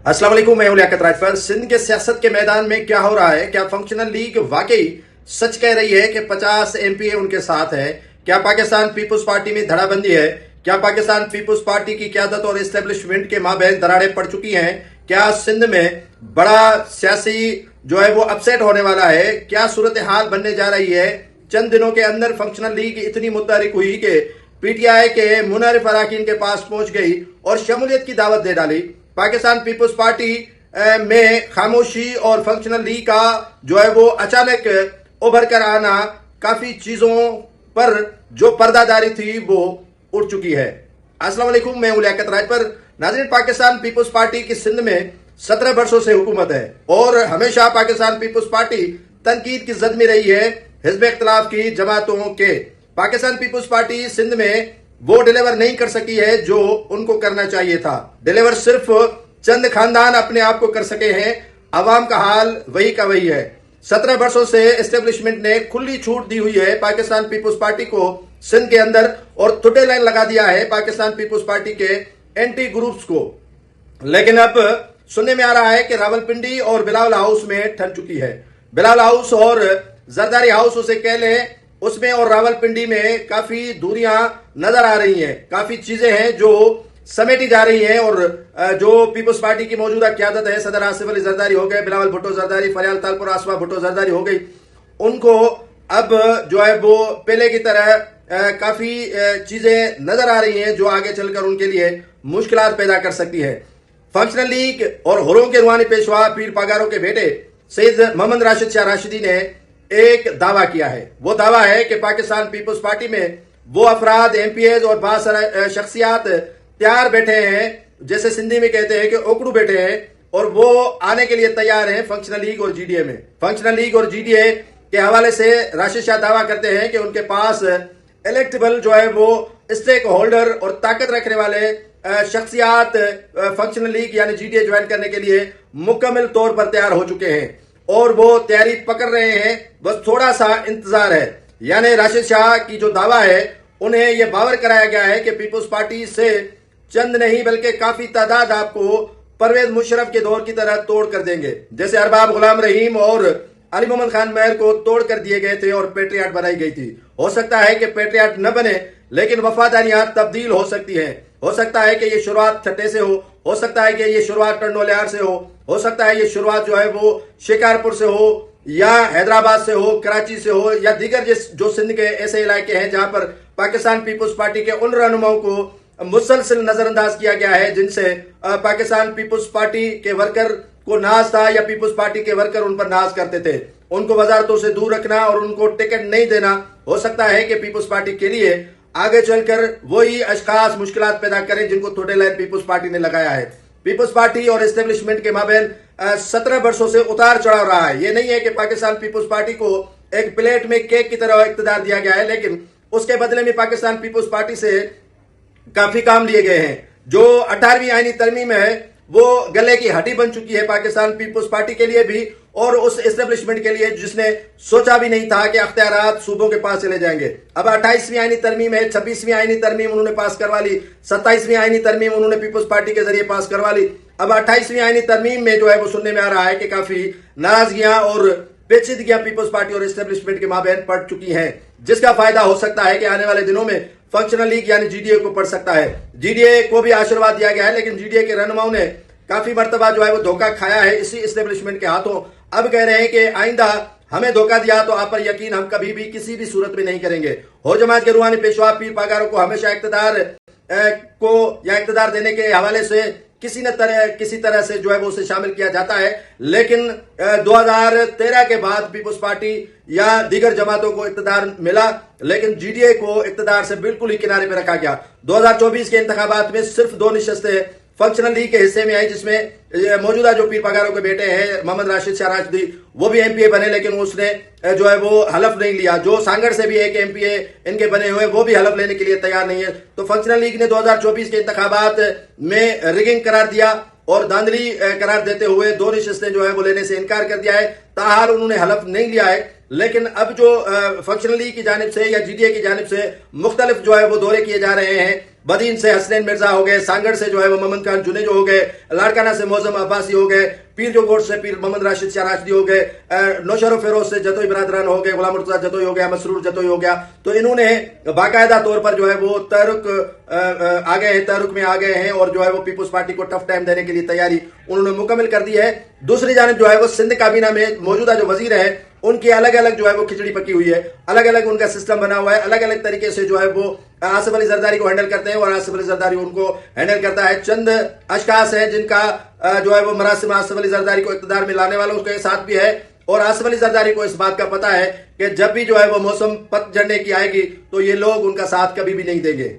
अस्सलाम वालेकुम, मैं हूं लियाकत राजपूत। सिंध के सियासत के मैदान में क्या हो रहा है? क्या फंक्शनल लीग वाकई सच कह रही है कि 50 एमपीए उनके साथ है? क्या पाकिस्तान पीपुल्स पार्टी में धड़ाबंदी है? क्या पाकिस्तान पीपुल्स पार्टी की क़यादत और एस्टेब्लिशमेंट के माबैन दरारें पड़ चुकी हैं? क्या सिंध में बड़ा सियासी जो है वो अपसेट होने वाला है? क्या सूरत हाल बनने जा रही है? चंद दिनों के अंदर फंक्शनल लीग इतनी मुतहरिक हुई कि पीटीआई के मुनरिफ अरकान के पास पहुंच गई और शमूलियत की दावत दे डाली। पाकिस्तान पीपुल्स पार्टी में खामोशी और फंक्शनल लीग का जो है वो अचानक उभर कर आना, काफी चीजों पर जो पर्दादारी थी वो उड़ चुकी है। अस्सलाम वालेकुम, मैं हूं लियाकत राजपूत। नाज़रीन, पाकिस्तान पीपुल्स पार्टी की सिंध में 17 वर्षों से हुकूमत है और हमेशा पाकिस्तान पीपुल्स पार्टी तनकीद की जद में रही है हिज़्ब इख्तिलाफ की जमातों के। पाकिस्तान पीपुल्स पार्टी सिंध में वो डिलीवर नहीं कर सकी है जो उनको करना चाहिए था। डिलीवर सिर्फ चंद खानदान अपने आप को कर सके हैं। अवाम का हाल वही का वही है। 17 वर्षों से एस्टेब्लिशमेंट ने खुली छूट दी हुई है पाकिस्तान पीपुल्स पार्टी को सिंध के अंदर और थुटे लाइन लगा दिया है पाकिस्तान पीपुल्स पार्टी के एंटी ग्रुप्स को। लेकिन अब सुनने में आ रहा है कि रावलपिंडी और बिलावल हाउस में ठन चुकी है। बिलावल हाउस और जरदारी हाउस उसे कह लें, उसमें और रावलपिंडी में काफी दूरियां नजर आ रही हैं। काफी चीजें हैं जो समेटी जा रही हैं और जो पीपुल्स पार्टी की मौजूदा क़यादत है, सदर आसिफ अली जरदारी हो गए, बिलावल भुट्टो जरदारी, फरियाल तालपुर आसमा भुट्टो जरदारी हो गई, उनको अब जो है वो पहले की तरह काफी चीजें नजर आ रही हैं जो आगे चलकर उनके लिए मुश्किलात पैदा कर सकती है। फंक्शनल लीग और हुर्रों के रूहानी पेशवा पीर पागारों के बेटे सैयद मोहम्मद राशिद शाह राशिदी ने एक दावा किया है। वो दावा है कि पाकिस्तान पीपुल्स पार्टी में वो अफराद, एमपीएज और बासर शख्सियात तैयार बैठे हैं, जैसे सिंधी में कहते हैं कि ओकड़ू बैठे हैं, और वो आने के लिए तैयार हैं फंक्शनल लीग और जीडीए में। फंक्शनल लीग और जीडीए के हवाले से राशिद शाह दावा करते हैं कि उनके पास इलेक्टेबल जो है वो स्टेक होल्डर और ताकत रखने वाले शख्सियात फंक्शनल लीग यानी जीडीए ज्वाइन करने के लिए मुकम्मल तौर पर तैयार हो चुके हैं और वो तैयारी पकड़ रहे हैं। बस थोड़ा सा इंतजार है। यानी राशिद शाह की जो दावा है, उन्हें यह बावर कराया गया है कि पीपुल्स पार्टी से चंद नहीं बल्कि काफी तादाद आपको परवेज मुशर्रफ के दौर की तरह तोड़ कर देंगे। जैसे अरबाब गुलाम रहीम और अली मोहम्मद खान मेहर को तोड़ कर दिए गए थे और पेट्रियाट बनाई गई थी। हो सकता है कि पेट्रियाट न बने, लेकिन वफादारियां तब्दील हो सकती हैं। हो सकता है कि ये शुरुआत ठट्टे से हो सकता है कि ये शुरुआत टंडोलियार से हो सकता है ये शुरुआत जो है वो शिकारपुर से हो या हैदराबाद से हो, कराची से हो या दीगर जो सिंध के ऐसे इलाके हैं जहां पर पाकिस्तान पीपुल्स पार्टी के उन रहनुमाओं को मुसलसल नजरअंदाज किया गया है जिनसे पाकिस्तान पीपुल्स पार्टी के वर्कर को नाज था या पीपुल्स पार्टी के वर्कर उन पर नाज करते थे। उनको वजारतों से दूर रखना और उनको टिकट नहीं देना। हो सकता है कि पीपुल्स पार्टी के लिए आगे चलकर वही अशखास मुश्किलात पैदा करें जिनको थोड़े लाइन पीपुल्स पार्टी ने लगाया है। पीपुल्स पार्टी और एस्टेब्लिशमेंट के माबैन 17 वर्षों से उतार चढ़ाव रहा है। ये नहीं है कि पाकिस्तान पीपुल्स पार्टी को एक प्लेट में केक की तरह इख्तियार दिया गया है, लेकिन उसके बदले में पाकिस्तान पीपुल्स पार्टी से काफी काम लिए गए हैं। जो 18वीं आईनी तरमीम है वो गले की हड्डी बन चुकी है पाकिस्तान पीपुल्स पार्टी के लिए भी और उस एस्टेब्लिशमेंट के लिए जिसने सोचा भी नहीं था कि अख्तियारात सूबों के पास चले जाएंगे। अब 28वीं आईनी तरमीम है, 26वीं आईनी तरमीम उन्होंने पास करवा ली, 27वीं आईनी तरमीम उन्होंने पीपुल्स पार्टी के जरिए पास करवा ली। अब 28वीं आईनी तरमीम में जो है वो सुनने में आ रहा है कि काफी नाराजगियां और पेचीदगियां पीपुल्स पार्टी और एस्टेब्लिशमेंट के माबैन पड़ चुकी हैं, जिसका फायदा हो सकता है कि आने वाले दिनों में फंक्शनल लीग यानी जीडीए को पड़ सकता है। जीडीए को भी आशीर्वाद दिया गया है, लेकिन जीडीए के रहनुमाओं ने काफी मर्तबा जो है वो धोखा खाया है इसी एस्टेब्लिशमेंट के हाथों। अब कह रहे हैं कि आइंदा हमें धोखा दिया तो आप पर यकीन हम कभी भी किसी भी सूरत में नहीं करेंगे। हो जमात के रूहानी पेशवा पीर पागारों को हमेशा इख्तियार को या इख्तियार देने के हवाले से किसी तरह से जो है वो उसे शामिल किया जाता है, लेकिन 2013 के बाद पीपुल्स पार्टी या दीगर जमातों को इख्तियार मिला, लेकिन जीडीए को इख्तियार से बिल्कुल ही किनारे पर रखा गया। 2024 के इंतखाबात में सिर्फ 2 निशस्तें फंक्शनल लीग के हिस्से में आई, जिसमें मौजूदा जो पीर पागारों के बेटे हैं मोहम्मद राशिद शाह राशिदी, वो भी एमपीए बने, लेकिन उसने जो है वो हलफ नहीं लिया। जो सांगड़ से भी एक एमपीए इनके बने हुए वो भी हलफ लेने के लिए तैयार नहीं है। तो फंक्शनल लीग ने 2024 के इंतखाबात में रिगिंग करार दिया और धांधली करार देते हुए 2 निशस्तें जो है वो लेने से इनकार कर दिया है। ताहाल उन्होंने हलफ नहीं लिया है। लेकिन अब जो फंक्शनल लीग की जानिब से या जीडीए की जानिब से मुख्तलिफ जो है वो दौरे किए जा रहे हैं। बदीन से हसनैन मिर्जा हो गए, सांगड़ से जो है वो मोहम्मद खान जुनेजो हो गए, लाड़काना से मौजम अब्बासी हो गए, पीर जो गोट से पीर मोहम्मद राशिद शाह राशदी हो गए, नौशर फिरोज से जतोई बरादरान हो गए, गुलाम मुर्तजा जतोई हो गया, मसरूर जतोई हो गया। तो इन्होंने बाकायदा तौर पर जो है वो तहरुक आ गए हैं, तहरुक में आ गए हैं और जो है वो पीपुल्स पार्टी को टफ टाइम देने के लिए तैयारी उन्होंने मुकम्मल कर दी है। दूसरी जानिब जो है वो सिंध काबीना में मौजूदा जो वजीर है उनकी अलग अलग जो है वो खिचड़ी पकी हुई है, अलग अलग उनका सिस्टम बना हुआ है, अलग अलग तरीके से जो है वो आसिफ अली जरदारी को हैंडल करते हैं और आसिफ अली जरदारी उनको हैंडल करता है। चंद अशखास हैं जिनका जो है वो मरासिम आसिफ अली जरदारी को इक़्तिदार में लाने वालों के साथ भी है और आसिफ अली जरदारी को इस बात का पता है कि जब भी जो है वो मौसम पतझड़ने की आएगी तो ये लोग उनका साथ कभी भी नहीं देंगे।